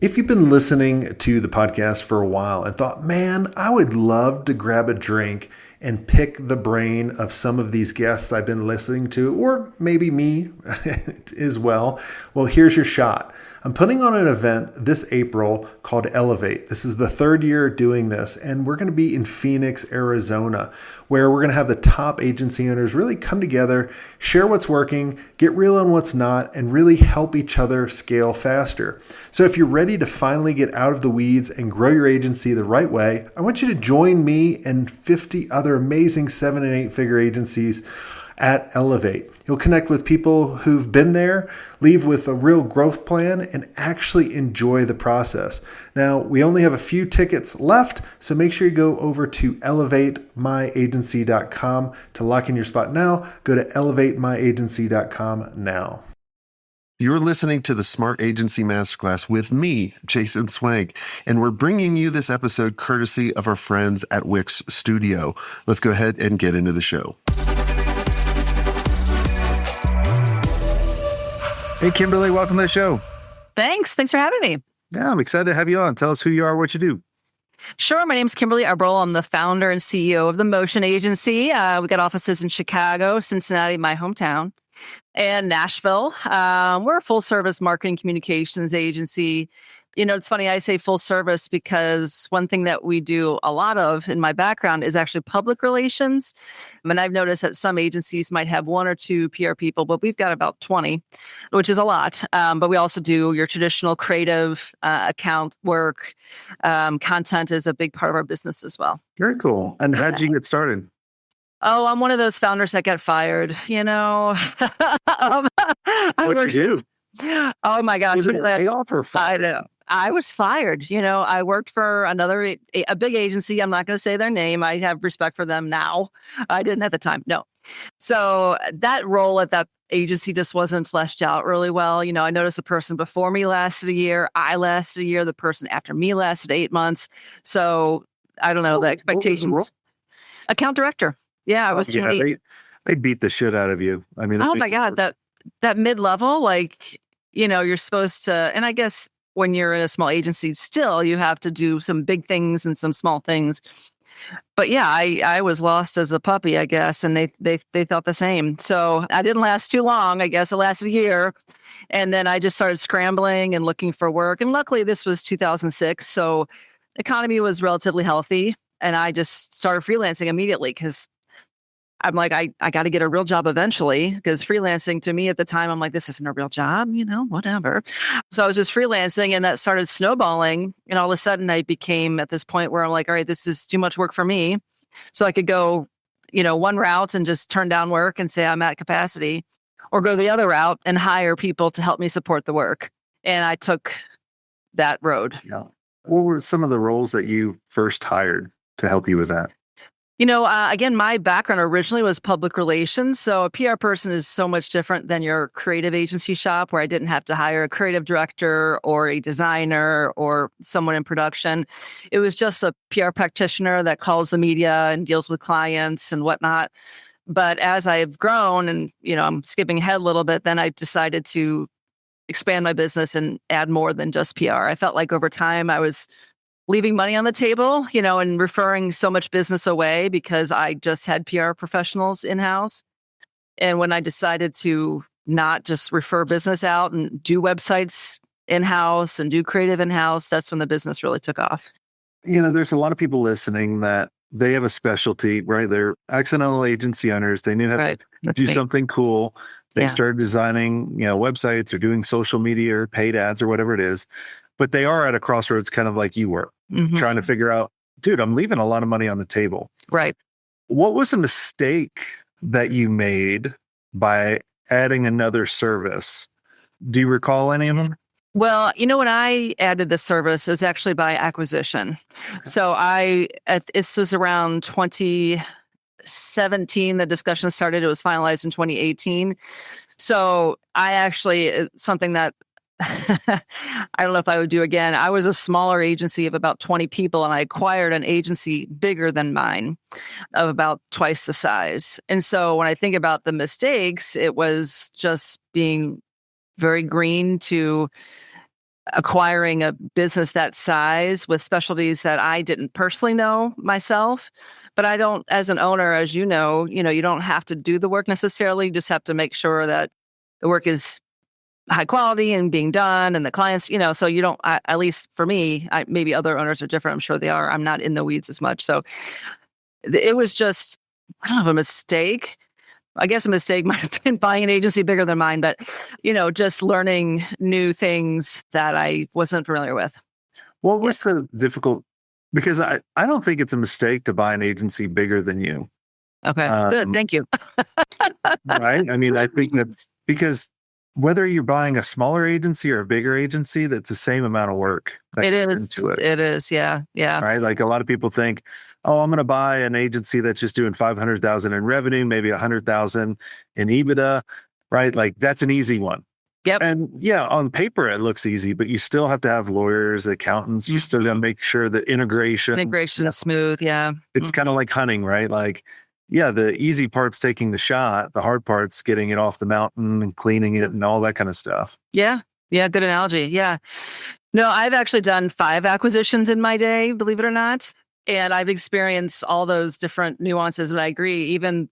If you've been listening to the podcast for a while and thought, man, I would love to grab a drink and pick the brain of some of these guests I've been listening to, or maybe me as well, here's your shot. I'm putting on an event this April called Elevate. This is the third year doing this, and we're going to be in Phoenix, Arizona, where we're going to have the top agency owners really come together, share what's working, get real on what's not, and really help each other scale faster. So if you're ready to finally get out of the weeds and grow your agency the right way, I want you to join me and 50 other amazing 7 and 8 figure agencies at Elevate. You'll connect with people who've been there, leave with a real growth plan, and actually enjoy the process. Now, we only have a few tickets left, so make sure you go over to elevatemyagency.com to lock in your spot now. Go to elevatemyagency.com now. You're listening to the Smart Agency Masterclass with me, Jason Swank, and we're bringing you this episode courtesy of our friends at Wix Studio. Let's go ahead and get into the show. Hey, Kimberly, welcome to the show. Thanks for having me. Yeah, I'm excited to have you on. Tell us who you are, what you do. Sure. My name's Kimberly Eberl. I'm the founder and CEO of the Motion Agency. We got offices in Chicago, Cincinnati, my hometown, and Nashville. We're a full service marketing communications agency. You know, it's funny, I say full service because one thing that we do a lot of in my background is actually public relations. And I've noticed that some agencies might have one or two PR people, but we've got about 20, which is a lot. But we also do your traditional creative account work. Content is a big part of our business as well. Very cool. And how did you get started? Oh, I'm one of those founders that got fired, you know. What did you do? Oh my gosh. Was it a layoff or I know. I was fired. You know, I worked for a big agency. I'm not going to say their name. I have respect for them now. I didn't at the time. No. So that role at that agency just wasn't fleshed out really well. You know, I noticed the person before me lasted a year. I lasted a year. The person after me lasted 8 months. So I don't know the expectations. Account director. Yeah, I was. They beat the shit out of you. I mean, oh my God, that mid-level, like, you know, you're supposed to, and I guess when you're in a small agency, still you have to do some big things and some small things. But yeah, I was lost as a puppy, I guess, and they thought the same. So I didn't last too long. I guess it lasted a year, and then I just started scrambling and looking for work. And luckily, this was 2006, so the economy was relatively healthy, and I just started freelancing immediately because I'm like, I got to get a real job eventually, because freelancing to me at the time, I'm like, this isn't a real job, you know, whatever. So I was just freelancing, and that started snowballing. And all of a sudden I became at this point where I'm like, all right, this is too much work for me. So I could go, you know, one route and just turn down work and say I'm at capacity, or go the other route and hire people to help me support the work. And I took that road. Yeah. What were some of the roles that you first hired to help you with that? You know, again, my background originally was public relations. So a PR person is so much different than your creative agency shop, where I didn't have to hire a creative director or a designer or someone in production. It was just a PR practitioner that calls the media and deals with clients and whatnot. But as I've grown and, you know, I'm skipping ahead a little bit, then I decided to expand my business and add more than just PR. I felt like over time I was leaving money on the table, you know, and referring so much business away because I just had PR professionals in-house. And when I decided to not just refer business out and do websites in-house and do creative in-house, that's when the business really took off. You know, there's a lot of people listening that they have a specialty, right? They're accidental agency owners. They knew how to do something cool. They started designing, you know, websites or doing social media or paid ads or whatever it is. But they are at a crossroads, kind of like you were, trying to figure out, dude, I'm leaving a lot of money on the table. Right. What was a mistake that you made by adding another service? Do you recall any of them? Well, you know, when I added the service, it was actually by acquisition. Okay. So this was around 2017, the discussion started. It was finalized in 2018. So something that I don't know if I would do again. I was a smaller agency of about 20 people, and I acquired an agency bigger than mine of about twice the size. And so when I think about the mistakes, it was just being very green to acquiring a business that size with specialties that I didn't personally know myself. But I don't, as an owner, as you don't have to do the work necessarily. You just have to make sure that the work is high quality and being done, and the clients, so you don't, at least for me, maybe other owners are different. I'm sure they are. I'm not in the weeds as much. So it was just kind of a mistake. I guess a mistake might have been buying an agency bigger than mine, but just learning new things that I wasn't familiar with. What Yeah. was the difficult? Because I don't think it's a mistake to buy an agency bigger than you. Okay. Good. Um, Thank you. right? I mean, I think that's because whether you're buying a smaller agency or a bigger agency, that's the same amount of work that It goes is. into it. It is. Yeah. Yeah. Right? Like a lot of people think, oh, I'm going to buy an agency that's just doing 500,000 in revenue, maybe 100,000 in EBITDA, right? Like that's an easy one. Yep. And yeah, on paper it looks easy, but you still have to have lawyers, accountants. You still got to make sure that Integration is smooth. Yeah. it's kind of like hunting, right? Like, yeah, the easy part's taking the shot. The hard part's getting it off the mountain and cleaning it and all that kind of stuff. Yeah. Yeah. Good analogy. Yeah. No, I've actually done 5 acquisitions in my day, believe it or not. And I've experienced all those different nuances. And I agree. Even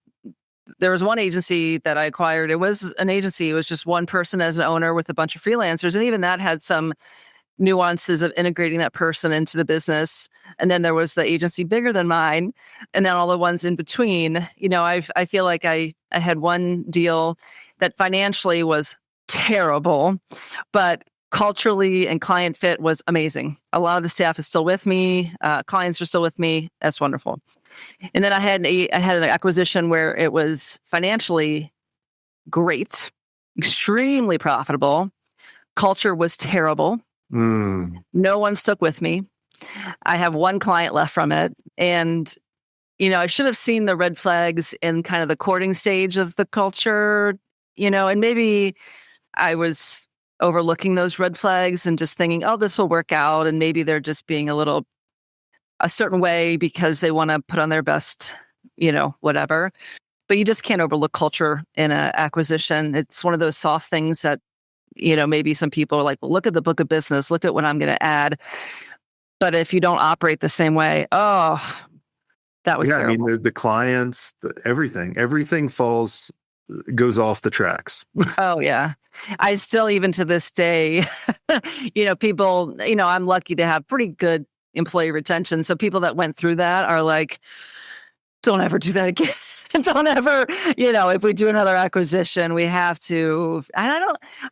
there was one agency that I acquired. It was an agency. It was just one person as an owner with a bunch of freelancers. And even that had some nuances of integrating that person into the business. And then there was the agency bigger than mine. And then all the ones in between. I feel like I had one deal that financially was terrible, but culturally and client fit was amazing. A lot of the staff is still with me. Clients are still with me. That's wonderful. And then I had an acquisition where it was financially great, extremely profitable. Culture was terrible. Mm. No one stuck with me. I have one client left from it. And, I should have seen the red flags in kind of the courting stage of the culture, and maybe I was overlooking those red flags and just thinking, oh, this will work out. And maybe they're just being a certain way because they want to put on their best, whatever. But you just can't overlook culture in an acquisition. It's one of those soft things that, maybe some people are like, well, look at the book of business, look at what I'm going to add. But if you don't operate the same way, oh, that was Yeah, terrible. I mean, the clients, everything goes off the tracks. Oh, yeah. I still, even to this day, people, I'm lucky to have pretty good employee retention. So people that went through that are like, don't ever do that again. Don't ever, if we do another acquisition, we have to, and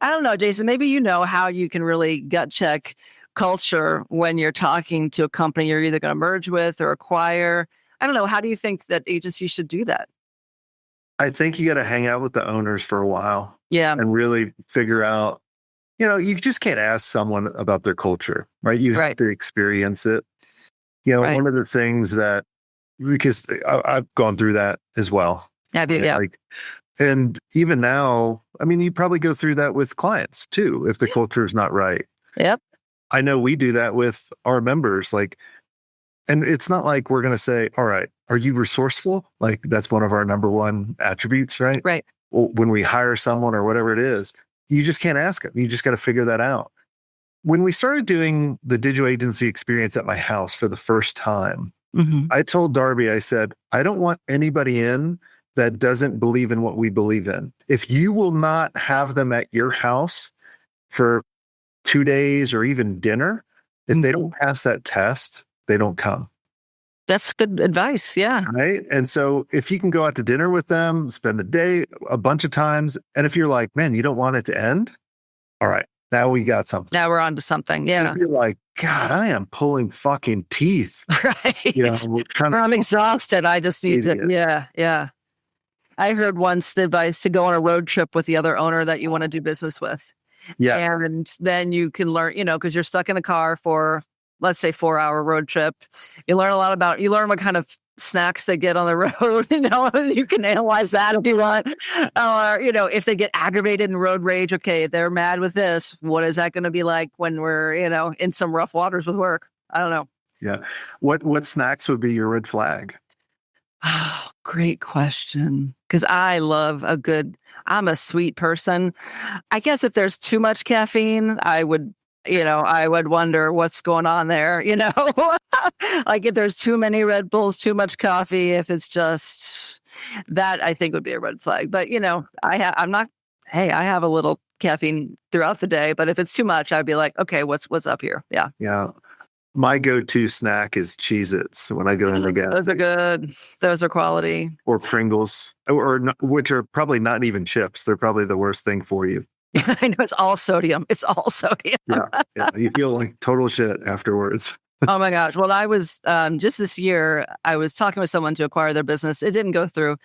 I don't know, Jason, maybe how you can really gut check culture when you're talking to a company you're either going to merge with or acquire. I don't know. How do you think that agencies should do that? I think you got to hang out with the owners for a while Yeah. and really figure out, you just can't ask someone about their culture, right? You have Right. to experience it. Right. One of the things that, because I've gone through that as well. Yeah. Right? Yeah. Like, and even now, I mean, you probably go through that with clients too, if the culture is not right. Yep. I know we do that with our members. Like, and it's not like we're going to say, all right, are you resourceful? Like that's one of our number one attributes, right? Right. Well, when we hire someone or whatever it is, you just can't ask them. You just got to figure that out. When we started doing the digital agency experience at my house for the first time, I told Darby, I said, I don't want anybody in that doesn't believe in what we believe in. If you will not have them at your house for 2 days or even dinner, if they don't pass that test, they don't come. That's good advice. Yeah. Right. And so if you can go out to dinner with them, spend the day a bunch of times. And if you're like, man, you don't want it to end. All right. Now we got something. Now we're on to something. And Yeah. if you're like, God, I am pulling fucking teeth. Right. We're trying Or I'm exhausted. I just need to. Idiot. Yeah. Yeah. I heard once the advice to go on a road trip with the other owner that you want to do business with. Yeah. And then you can learn, because you're stuck in a car for, let's say, 4-hour road trip. You learn what kind of snacks they get on the road. You can analyze that if you want. Or, if they get aggravated in road rage, okay, if they're mad with this, what is that going to be like when we're, in some rough waters with work? I don't know. Yeah. What snacks would be your red flag? Oh, great question. Because I'm a sweet person. I guess if there's too much caffeine, I would I would wonder what's going on there, like if there's too many Red Bulls, too much coffee, if it's just that, I think would be a red flag. But, I'm not, hey, I have a little caffeine throughout the day, but if it's too much, I'd be like, okay, what's up here? Yeah. Yeah. My go-to snack is Cheez-Its when I go in the gas Those are station. good. Those are quality. Or Pringles, which are probably not even chips. They're probably the worst thing for you. I know it's all sodium. It's all sodium. Yeah. You feel like total shit afterwards. Oh my gosh. Well, I was just this year, I was talking with someone to acquire their business. It didn't go through,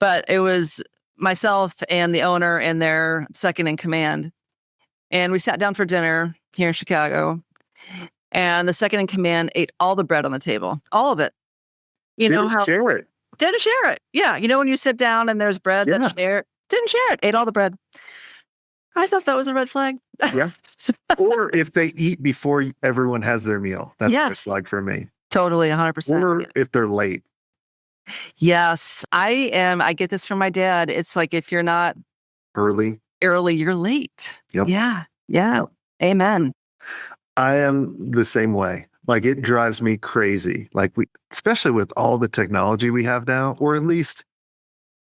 but it was myself and the owner and their second in command. And we sat down for dinner here in Chicago. And the second in command ate all the bread on the table, all of it. Share it. Didn't share it. Yeah. When you sit down and there's bread, Yeah. didn't share it, ate all the bread. I thought that was a red flag. Yeah. Or if they eat before everyone has their meal, that's a red Yes. flag for me. Totally, 100%. Or if they're late. Yes, I get this from my dad. It's like if you're not Early. early, you're late. Yep. Yeah. Amen. I am the same way. Like it drives me crazy. Like especially with all the technology we have now, or at least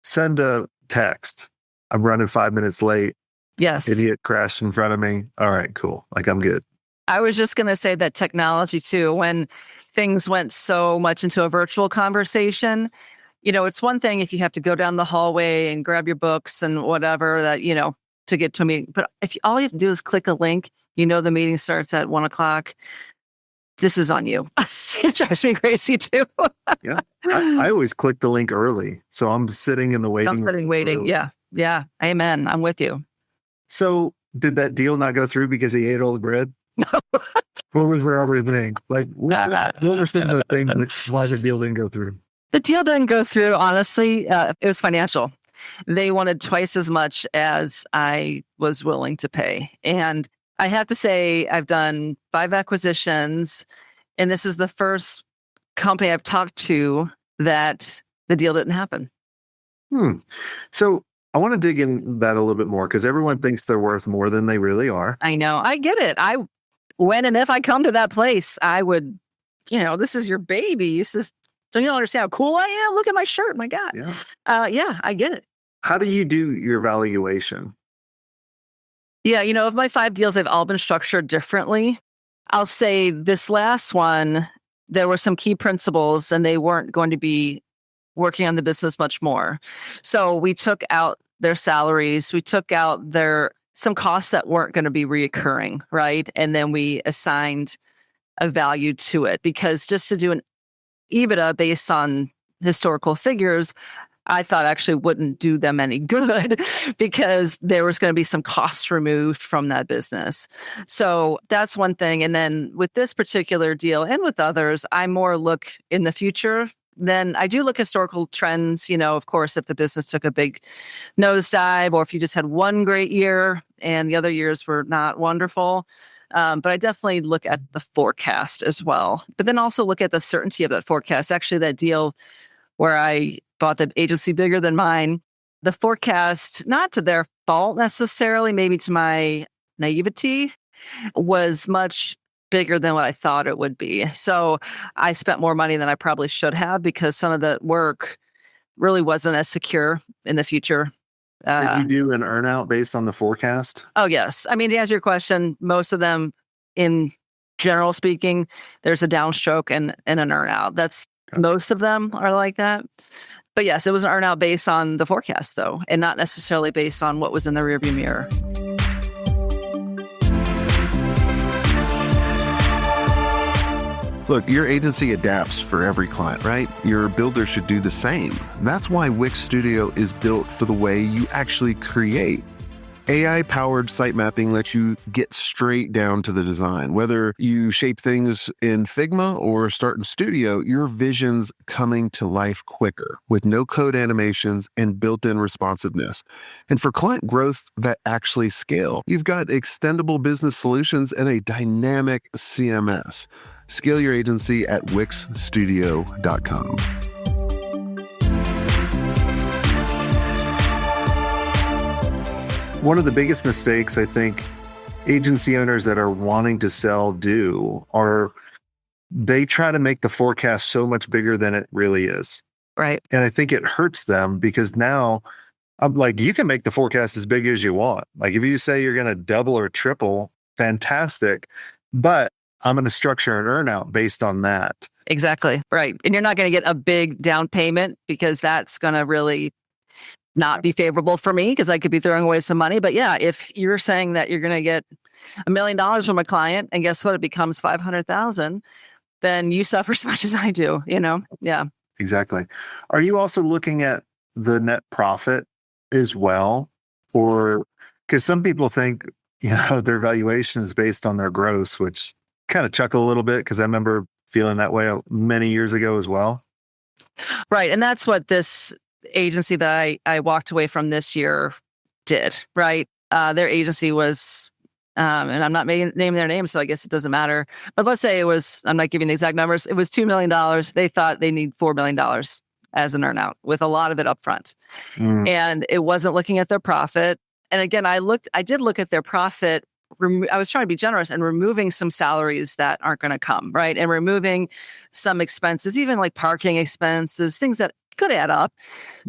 send a text. I'm running 5 minutes late. Yes. Idiot crashed in front of me. All right, cool. Like I'm good. I was just going to say that technology too, when things went so much into a virtual conversation, it's one thing if you have to go down the hallway and grab your books and whatever that, to get to a meeting. But if all you have to do is click a link, the meeting starts at 1:00. This is on you. It drives me crazy too. Yeah. I always click the link early. So I'm sitting in the waiting room. Waiting. Yeah. Yeah. Amen. I'm with you. So did that deal not go through because he ate all the bread? No. What was your everything? Like, what were some of the things that why the deal didn't go through? The deal didn't go through. Honestly, it was financial. They wanted twice as much as I was willing to pay. And I have to say, I've done 5 acquisitions, and this is the first company I've talked to that the deal didn't happen. So I want to dig in that a little bit more because everyone thinks they're worth more than they really are. I know. I get it. When and if I come to that place, I would, this is your baby. You just don't understand how cool I am. Look at my shirt. My God. Yeah. I get it. How do you do your valuation? Yeah. Of my 5 deals, they've all been structured differently. I'll say this last one, there were some key principles and they weren't going to be working on the business much more. So we took out their salaries. We took out some costs that weren't going to be reoccurring, right? And then we assigned a value to it because just to do an EBITDA based on historical figures, I thought actually wouldn't do them any good because there was going to be some costs removed from that business. So that's one thing. And then with this particular deal and with others, I more look in the future. Then I do look historical trends, of course, if the business took a big nosedive or if you just had one great year and the other years were not wonderful. But I definitely look at the forecast as well. But then also look at the certainty of that forecast. Actually, that deal where I bought the agency bigger than mine, the forecast, not to their fault necessarily, maybe to my naivety, was much bigger than what I thought it would be. So I spent more money than I probably should have because some of the work really wasn't as secure in the future. Did you do an earnout based on the forecast? Oh, yes. I mean, to answer your question, most of them, in general speaking, there's a downstroke and an earnout. Most of them are like that. But yes, it was an earnout based on the forecast, though, and not necessarily based on what was in the rearview mirror. Look, your agency adapts for every client, right? Your builder should do the same. That's why Wix Studio is built for the way you actually create. AI-powered site mapping lets you get straight down to the design. Whether you shape things in Figma or start in Studio, your vision's coming to life quicker with no-code animations and built-in responsiveness. And for client growth that actually scale, you've got extendable business solutions and a dynamic CMS. Scale your agency at wixstudio.com. One of the biggest mistakes I think agency owners that are wanting to sell do are they try to make the forecast so much bigger than it really is. Right. And I think it hurts them because now I'm like, you can make the forecast as big as you want. Like if you say you're going to double or triple, fantastic. But I'm going to structure an earnout based on that. Exactly. Right. And you're not going to get a big down payment because that's going to really not be favorable for me because I could be throwing away some money. But yeah, if you're saying that you're going to get $1 million from a client and guess what? It becomes 500,000, then you suffer as much as I do, you know? Yeah. Exactly. Are you also looking at the net profit as well? Or because some people think, their valuation is based on their gross, which kind of chuckle a little bit because I remember feeling that way many years ago as well. Right. And that's what this agency that I walked away from this year did, right? Their agency was, and I'm not naming their name, so I guess it doesn't matter. But let's say it was, I'm not giving the exact numbers, it was $2 million. They thought they need $4 million as an earnout with a lot of it up front. And it wasn't looking at their profit. And again, I did look at their profit. I was trying to be generous and removing some salaries that aren't going to come, right? And removing some expenses, even like parking expenses, things that could add up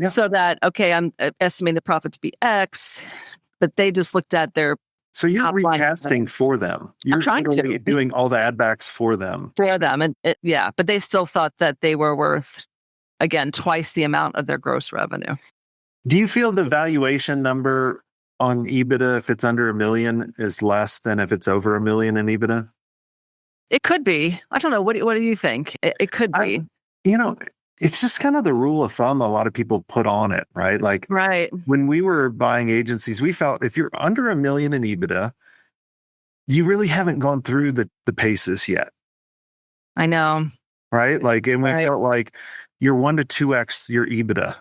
so that, okay, I'm estimating the profit to be X, but they just looked at their So you're recasting for them. You're trying to doing all the add backs for them. And but they still thought that they were worth, again, twice the amount of their gross revenue. Do you feel the valuation number on EBITDA, if it's under $1 million, is less than if it's over $1 million in EBITDA? It could be. I don't know. What do you think? It could be. It's just kind of the rule of thumb a lot of people put on it, right? Like when we were buying agencies, we felt if you're under $1 million in EBITDA, you really haven't gone through the paces yet. I know. Right? Like, and we felt like you're 1 to 2x your EBITDA,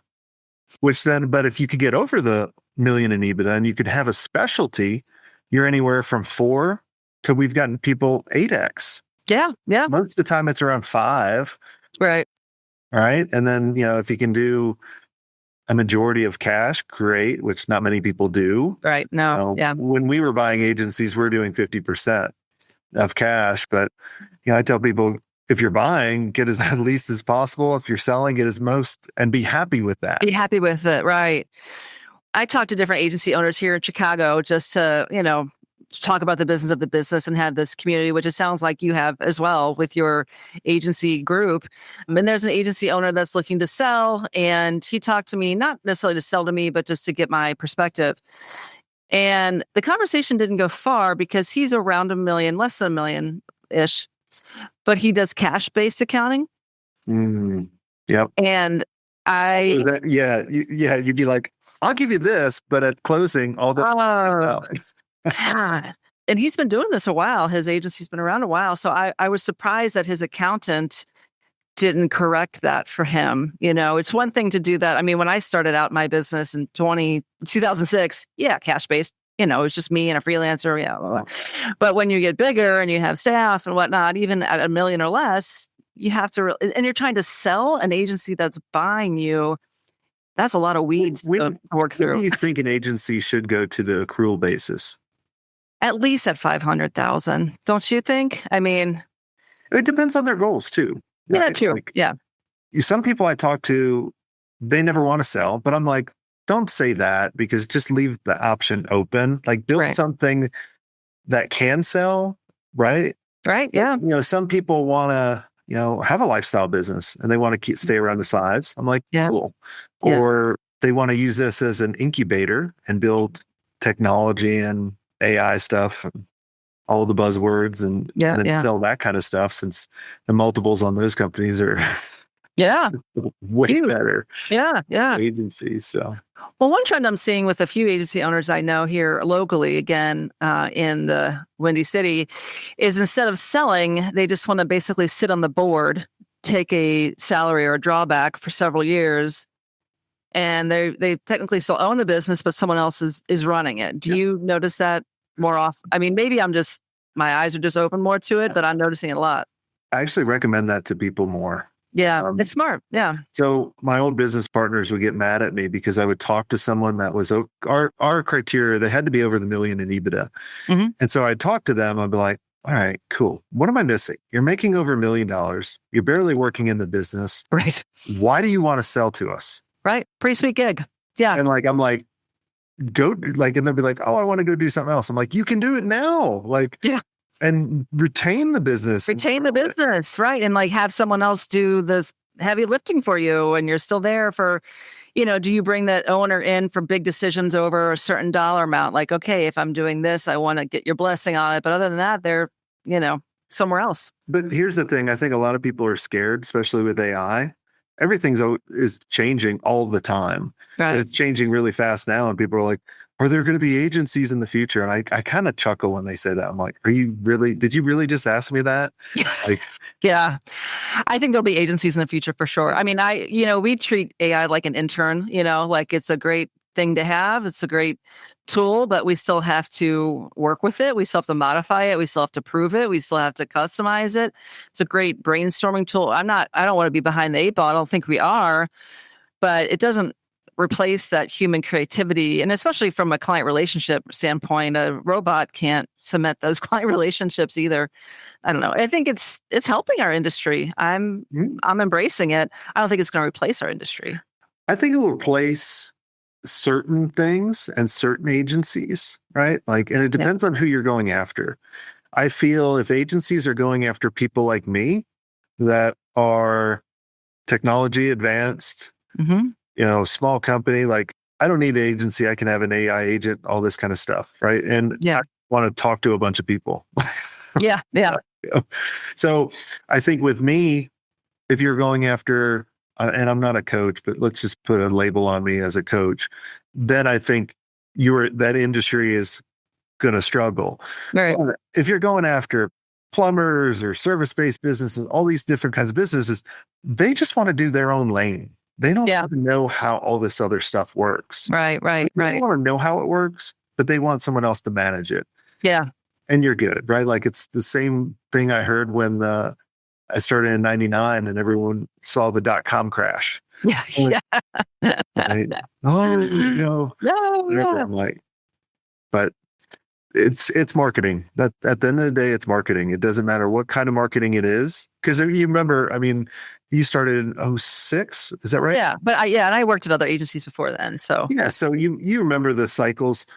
but if you could get over the million in EBITDA and you could have a specialty, you're anywhere from 4 to we've gotten people 8x. Yeah. Yeah. Most of the time it's around 5. Right. Right. And then, if you can do a majority of cash, great, which not many people do. Right. No. Yeah. When we were buying agencies, we're doing 50% of cash. But, I tell people, if you're buying, get as at least as possible. If you're selling, get as most and be happy with that. Be happy with it. Right. I talked to different agency owners here in Chicago just to, talk about the business of the business and have this community, which it sounds like you have as well with your agency group. And there's an agency owner that's looking to sell. And he talked to me, not necessarily to sell to me, but just to get my perspective. And the conversation didn't go far because he's around $1 million, less than $1 million-ish, but he does cash-based accounting. Yep. And you'd be like, I'll give you this, but at closing, all the God. And he's been doing this a while. His agency's been around a while. So I was surprised that his accountant didn't correct that for him. It's one thing to do that. I mean, when I started out my business in 2006, cash-based, it was just me and a freelancer. Yeah. But when you get bigger and you have staff and whatnot, even at $1 million or less, you have to, and you're trying to sell an agency that's buying you. That's a lot of weeds to work through. When do you think an agency should go to the accrual basis? At least at 500,000, don't you think? I mean, it depends on their goals too. Yeah, right? True. Some people I talk to, they never want to sell, but I'm like, don't say that because just leave the option open. Like build something that can sell, right? Right. Yeah. Some people want to, have a lifestyle business and they want to stay around the sides. I'm like, cool. Or they want to use this as an incubator and build technology and AI stuff, and all the buzzwords and then sell that kind of stuff since the multiples on those companies are way better. Yeah. Agencies. So. Well, one trend I'm seeing with a few agency owners I know here locally, again, in the Windy City, is instead of selling, they just want to basically sit on the board, take a salary or a drawback for several years, and they technically still own the business, but someone else is running it. Do you notice that more often? I mean, maybe my eyes are just open more to it, but I'm noticing it a lot. I actually recommend that to people more. Yeah. It's smart. Yeah. So my old business partners would get mad at me because I would talk to someone that was our criteria. They had to be over the million in EBITDA. Mhm. And so I'd talk to them. I'd be like, all right, cool. What am I missing? You're making over $1 million. You're barely working in the business. Right. Why do you want to sell to us? Right. Pretty sweet gig. Yeah. And like, I'm like, go like, and they'll be like, oh, I want to go do something else. I'm like, you can do it now. Like, Yeah. and retain the business. Retain the business. Right. And like have someone else do the heavy lifting for you and you're still there for, do you bring that owner in for big decisions over a certain dollar amount? Like, okay, if I'm doing this, I want to get your blessing on it. But other than that, they're, somewhere else. But here's the thing. I think a lot of people are scared, especially with AI. Is changing all the time. Right. And it's changing really fast now. And people are like, are there going to be agencies in the future? And I kind of chuckle when they say that. I'm like, did you really just ask me that? Like, yeah, I think there'll be agencies in the future for sure. I mean, we treat AI like an intern, like it's a great thing to have. It's a great tool, but we still have to work with it. We still have to modify it. We still have to prove it. We still have to customize it. It's a great brainstorming tool. I don't want to be behind the eight ball. I don't think we are, but it doesn't replace that human creativity. And especially from a client relationship standpoint, a robot can't cement those client relationships either. I don't know. I think it's helping our industry. I'm embracing it. I don't think it's going to replace our industry. I think it will replace certain things and certain agencies, right? Like, and it depends on who you're going after. I feel if agencies are going after people like me that are technology advanced, small company, like I don't need an agency. I can have an AI agent, all this kind of stuff. Right. And I want to talk to a bunch of people. Yeah. So I think with me, if you're going after, and I'm not a coach, but let's just put a label on me as a coach, then I think that industry is going to struggle. Right. If you're going after plumbers or service-based businesses, all these different kinds of businesses, they just want to do their own lane. They don't want to know how all this other stuff works. Right. They don't want to know how it works, but they want someone else to manage it. Yeah. And you're good, right? Like it's the same thing I heard when I started in 99 and everyone saw the .com crash. Yeah. Right? No. I'm like, but it's marketing. That at the end of the day, it's marketing. It doesn't matter what kind of marketing it is. Because you remember, I mean, you started in 2006, is that right? Yeah. But and I worked at other agencies before then. So so you remember the cycles.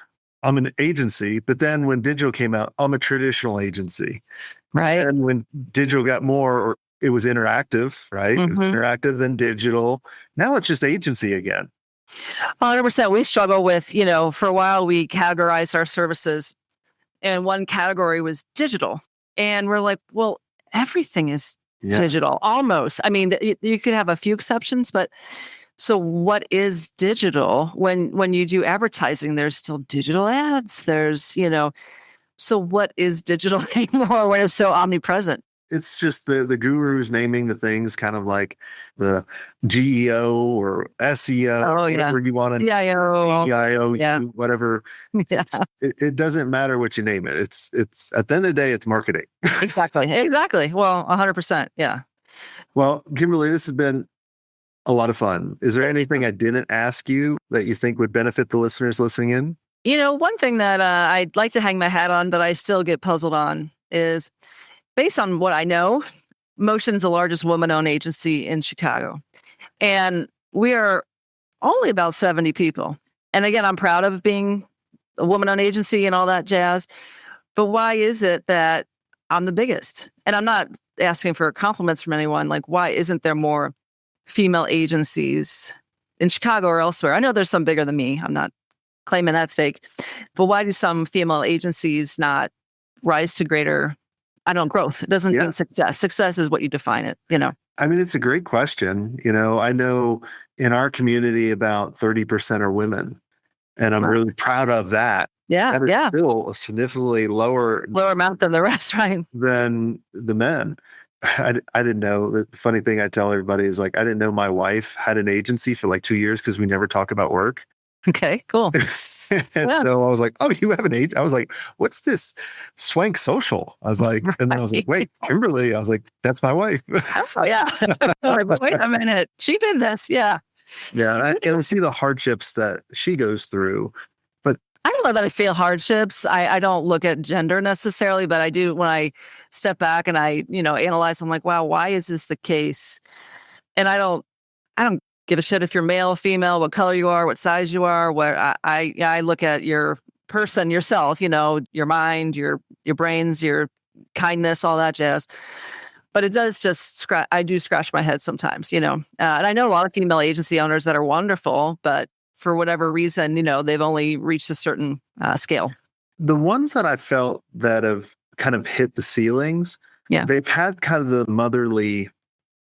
I'm an agency, but then when digital came out, I'm a traditional agency. Right. And when digital got more, it was interactive, right? It was interactive, then digital. Now it's just agency again. 100%. We struggle with, for a while we categorized our services and one category was digital. And we're like, well, everything is digital almost. I mean, you could have a few exceptions, but so what is digital? When you do advertising, there's still digital ads. There's, so what is digital anymore when it's so omnipresent? It's just the gurus naming the things kind of like the GEO or SEO, whatever you want to CIO, whatever. Yeah. It doesn't matter what you name it. It's at the end of the day, it's marketing. Exactly. Well, 100%. Yeah. Well, Kimberly, this has been a lot of fun. Is there anything I didn't ask you that you think would benefit the listeners listening in? One thing that I'd like to hang my hat on, but I still get puzzled on is based on what I know, Motion's the largest woman-owned agency in Chicago. And we are only about 70 people. And again, I'm proud of being a woman-owned agency and all that jazz. But why is it that I'm the biggest? And I'm not asking for compliments from anyone. Like, why isn't there more female agencies in Chicago or elsewhere? I know there's some bigger than me. I'm not claiming that stake. But why do some female agencies not rise to greater growth? It doesn't mean success. Success is what you define it, I mean, it's a great question. I know in our community about 30% are women, and I'm really proud of that. Yeah. That is still a significantly lower amount than the rest, right? Than the men. I didn't know. The funny thing I tell everybody is like, I didn't know my wife had an agency for like 2 years because we never talk about work. Okay, cool. And Yeah. so I was like, oh, you have an age? I was like, what's this swank social? I was like, and then I was like, wait, Kimberly. I was like, that's my wife. Oh, yeah. Like, wait a minute. She did this. Yeah. Yeah. And I see the hardships that she goes through. But I don't know that I feel hardships. I don't look at gender necessarily, but I do when I step back and I, analyze, I'm like, wow, why is this the case? And I don't give a shit if you're male, female, what color you are, what size you are, where I look at your person, yourself, your mind, your brains, your kindness, all that jazz. But it does just I do scratch my head sometimes, and I know a lot of female agency owners that are wonderful, but for whatever reason, they've only reached a certain scale. the ones that I felt that have kind of hit the ceilings, Yeah. they've had kind of the motherly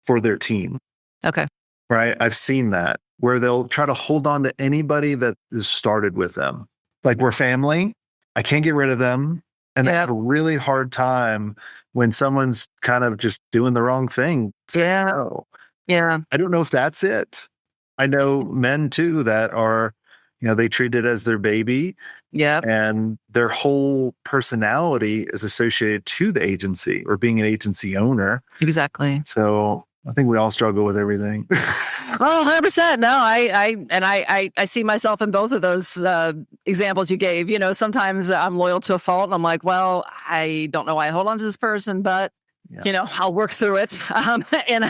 for their team. Okay. Right. I've seen that where they'll try to hold on to anybody that is started with them. Like, we're family. I can't get rid of them. And they Yeah. have a really hard time when someone's kind of just doing the wrong thing. Yeah. No. Yeah. I don't know if that's it. I know men too that are, they treat it as their baby, Yeah. and their whole personality is associated to the agency or being an agency owner. Exactly. So I think we all struggle with everything. Oh, 100%. No, I see myself in both of those examples you gave. Sometimes I'm loyal to a fault and I'm like, well, I don't know why I hold on to this person, but I'll work through it. And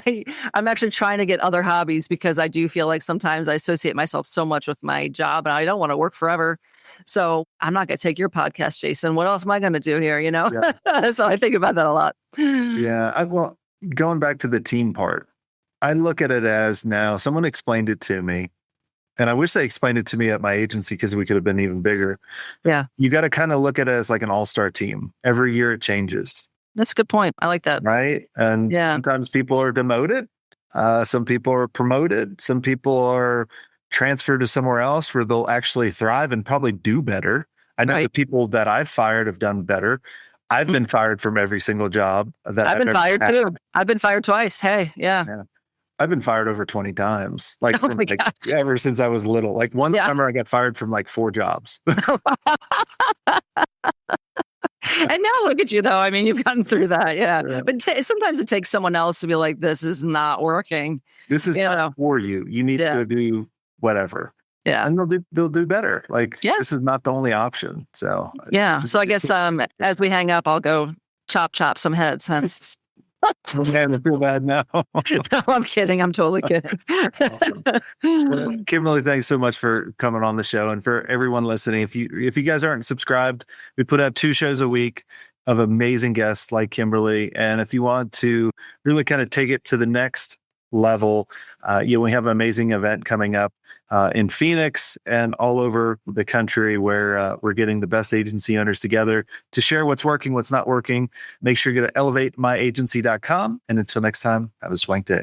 I'm actually trying to get other hobbies because I do feel like sometimes I associate myself so much with my job and I don't want to work forever. So I'm not going to take your podcast, Jason. What else am I going to do here? Yeah. So I think about that a lot. Yeah. Well, going back to the team part, I look at it as, now someone explained it to me, and I wish they explained it to me at my agency because we could have been even bigger. Yeah. You got to kind of look at it as like an all-star team. Every year it changes. That's a good point. I like that. Right. And sometimes people are demoted. Some people are promoted. Some people are transferred to somewhere else where they'll actually thrive and probably do better. I know the people that I've fired have done better. I've been fired from every single job that I've been fired too. I've been fired twice. Hey, yeah. I've been fired over 20 times, ever since I was little. Like, one summer I got fired from like 4 jobs. And now look at you, though. I mean, you've gotten through that. Yeah. But sometimes it takes someone else to be like, this is not working. This is not for you. You need to do whatever. Yeah. And they'll do better. Like, this is not the only option. So, yeah. So I guess as we hang up, I'll go chop some heads. Huh? Oh, man, I feel bad now. No, I'm kidding. I'm totally kidding. Awesome. Well, Kimberly, thanks so much for coming on the show. And for everyone listening, if you guys aren't subscribed, we put out 2 shows a week of amazing guests like Kimberly. And if you want to really kind of take it to the next level, we have an amazing event coming up in Phoenix and all over the country where we're getting the best agency owners together to share what's working, what's not working. Make sure you go to elevatemyagency.com. And until next time, have a swank day.